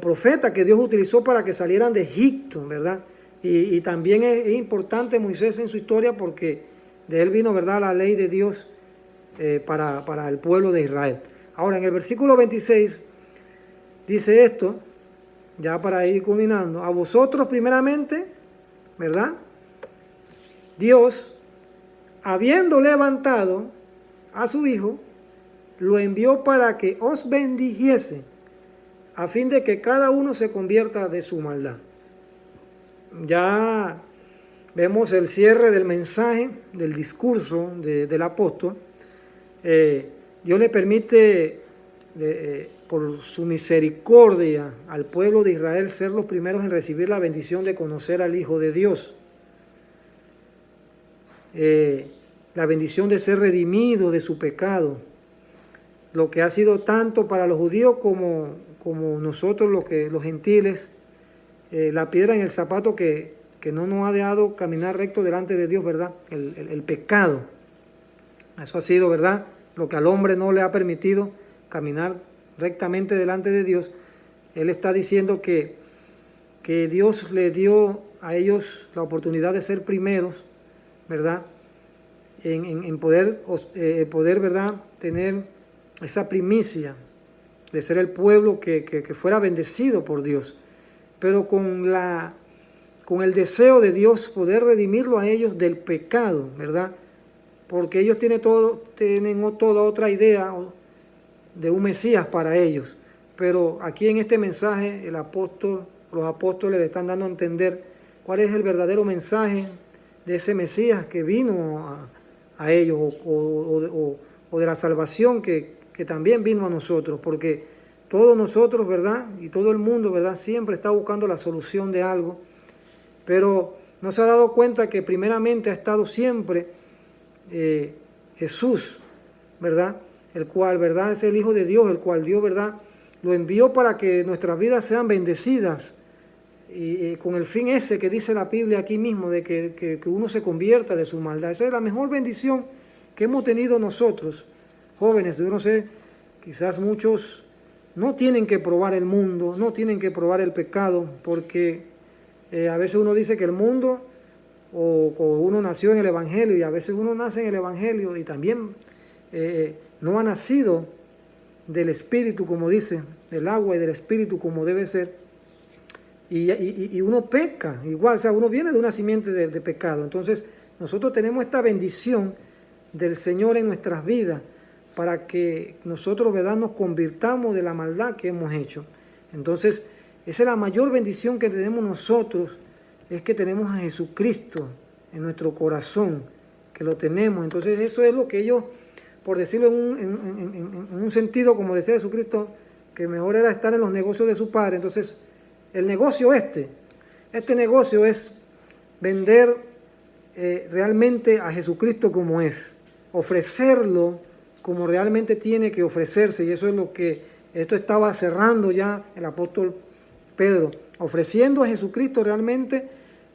profeta que Dios utilizó para que salieran de Egipto, ¿verdad? Y también es importante Moisés en su historia porque de él vino, ¿verdad?, la ley de Dios para el pueblo de Israel. Ahora, en el versículo 26 dice esto, ya para ir culminando, a vosotros primeramente, ¿verdad? Dios, habiendo levantado a su Hijo, lo envió para que os bendijese, a fin de que cada uno se convierta de su maldad. Ya vemos el cierre del mensaje, del discurso del apóstol. Dios le permite, por su misericordia, al pueblo de Israel ser los primeros en recibir la bendición de conocer al Hijo de Dios. La bendición de ser redimido de su pecado, lo que ha sido tanto para los judíos como nosotros los gentiles, la piedra en el zapato que no nos ha dejado caminar recto delante de Dios, ¿verdad? El pecado. Eso ha sido, ¿verdad?, lo que al hombre no le ha permitido caminar rectamente delante de Dios. Él está diciendo que Dios le dio a ellos la oportunidad de ser primeros, ¿verdad?, en poder, ¿verdad?, tener esa primicia de ser el pueblo que fuera bendecido por Dios, pero con el deseo de Dios poder redimirlo a ellos del pecado, ¿verdad? Porque ellos tienen toda otra idea de un Mesías para ellos. Pero aquí en este mensaje los apóstoles le están dando a entender cuál es el verdadero mensaje de ese Mesías que vino a ellos, o de la salvación que también vino a nosotros, porque todos nosotros, ¿verdad?, y todo el mundo, ¿verdad?, siempre está buscando la solución de algo, pero no se ha dado cuenta que primeramente ha estado siempre Jesús, ¿verdad?, el cual, ¿verdad?, es el Hijo de Dios, el cual Dios, ¿verdad?, lo envió para que nuestras vidas sean bendecidas, y con el fin ese que dice la Biblia aquí mismo, de que uno se convierta de su maldad. Esa es la mejor bendición que hemos tenido nosotros, jóvenes. Yo no sé, quizás muchos no tienen que probar el mundo, no tienen que probar el pecado, porque a veces uno dice que el mundo, o uno nació en el Evangelio, y a veces uno nace en el Evangelio y también no ha nacido del Espíritu, como dice, del agua y del Espíritu como debe ser, y uno peca igual. O sea, uno viene de una simiente de pecado. Entonces nosotros tenemos esta bendición del Señor en nuestras vidas para que nosotros, ¿verdad?, nos convirtamos de la maldad que hemos hecho. Entonces esa es la mayor bendición que tenemos nosotros, es que tenemos a Jesucristo en nuestro corazón, que lo tenemos. Entonces eso es lo que ellos, por decirlo en un sentido, como decía Jesucristo, que mejor era estar en los negocios de su Padre. Entonces el negocio este negocio es vender realmente a Jesucristo como es, ofrecerlo como realmente tiene que ofrecerse, y eso es lo que esto estaba cerrando ya el apóstol Pedro, ofreciendo a Jesucristo realmente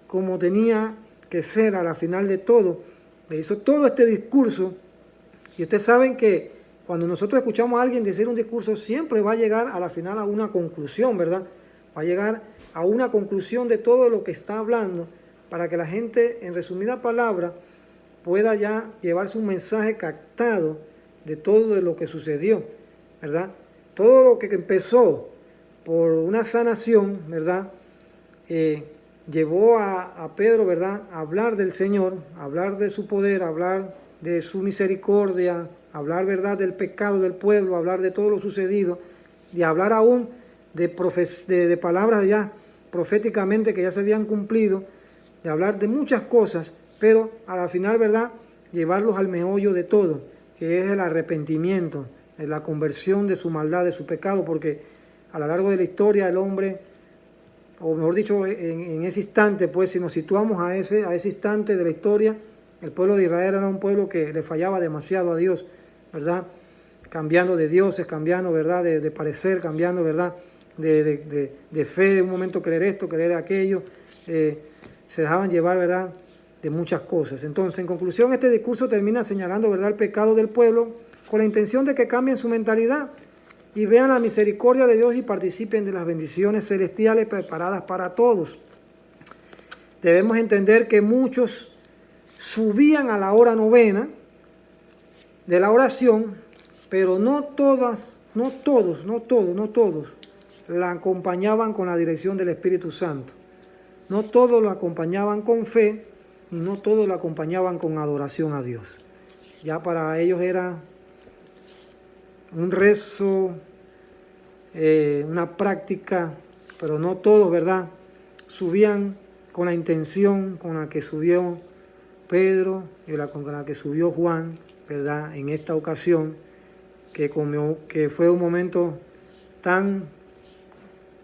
como tenía que ser a la final de todo. Le hizo todo este discurso. Y ustedes saben que cuando nosotros escuchamos a alguien decir un discurso, siempre va a llegar a la final a una conclusión, ¿verdad? Va a llegar a una conclusión de todo lo que está hablando, para que la gente, en resumida palabra, pueda ya llevarse un mensaje captado de todo de lo que sucedió, ¿verdad? Todo lo que empezó por una sanación, ¿verdad? Llevó a Pedro, ¿verdad?, a hablar del Señor, a hablar de su poder, a hablar de su misericordia, a hablar, ¿verdad?, del pecado del pueblo, a hablar de todo lo sucedido, y a hablar aún de palabras ya proféticamente que ya se habían cumplido, de hablar de muchas cosas, pero a la final, ¿verdad?, llevarlos al meollo de todo, que es el arrepentimiento, la conversión de su maldad, de su pecado, porque a lo largo de la historia el hombre, o mejor dicho, en ese instante, pues si nos situamos a ese instante de la historia, el pueblo de Israel era un pueblo que le fallaba demasiado a Dios, ¿verdad? Cambiando de dioses, cambiando, ¿verdad?, de parecer, cambiando, ¿verdad?, de fe, de un momento creer esto, creer aquello, se dejaban llevar, ¿verdad?, de muchas cosas. Entonces, en conclusión, este discurso termina señalando, ¿verdad?, el pecado del pueblo con la intención de que cambien su mentalidad y vean la misericordia de Dios y participen de las bendiciones celestiales preparadas para todos. Debemos entender que muchos subían a la hora novena de la oración, pero no todos la acompañaban con la dirección del Espíritu Santo. No todos lo acompañaban con fe, y no todos lo acompañaban con adoración a Dios. Ya para ellos era un rezo, una práctica, pero no todos, ¿verdad?, subían con la intención con la que subió Pedro y con la que subió Juan, ¿verdad?, en esta ocasión, que fue un momento tan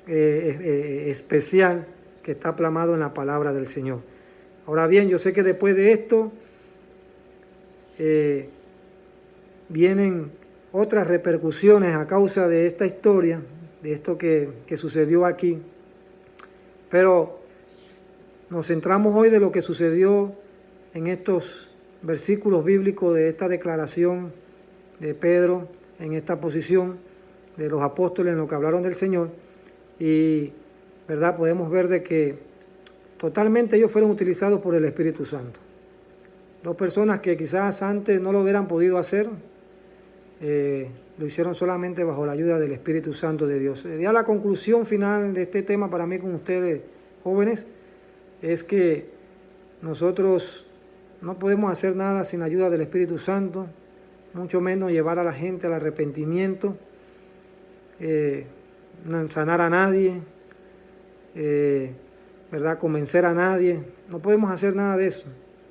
especial que está plasmado en la palabra del Señor. Ahora bien, yo sé que después de esto vienen otras repercusiones a causa de esta historia, de esto que sucedió aquí, pero nos centramos hoy de lo que sucedió en estos versículos bíblicos, de esta declaración de Pedro, en esta posición de los apóstoles en lo que hablaron del Señor, y ¿verdad?, podemos ver de que totalmente ellos fueron utilizados por el Espíritu Santo. Dos personas que quizás antes no lo hubieran podido hacer, lo hicieron solamente bajo la ayuda del Espíritu Santo de Dios. Ya la conclusión final de este tema para mí con ustedes, jóvenes, es que nosotros no podemos hacer nada sin la ayuda del Espíritu Santo, mucho menos llevar a la gente al arrepentimiento, sanar a nadie, ¿verdad?, convencer a nadie. No podemos hacer nada de eso,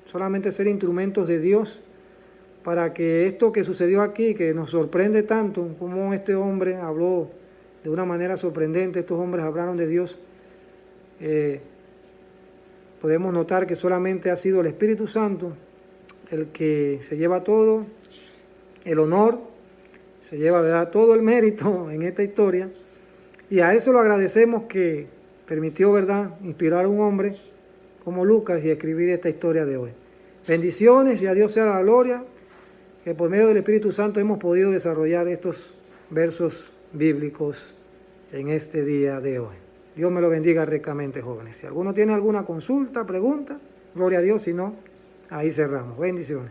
solamente ser instrumentos de Dios para que esto que sucedió aquí, que nos sorprende tanto, como este hombre habló de una manera sorprendente, estos hombres hablaron de Dios, podemos notar que solamente ha sido el Espíritu Santo el que se lleva todo el honor, se lleva, ¿verdad?, todo el mérito en esta historia, y a eso lo agradecemos, que permitió, ¿verdad?, inspirar a un hombre como Lucas y escribir esta historia de hoy. Bendiciones, y a Dios sea la gloria, que por medio del Espíritu Santo hemos podido desarrollar estos versos bíblicos en este día de hoy. Dios me lo bendiga ricamente, jóvenes. Si alguno tiene alguna consulta, pregunta, gloria a Dios, si no, ahí cerramos. Bendiciones.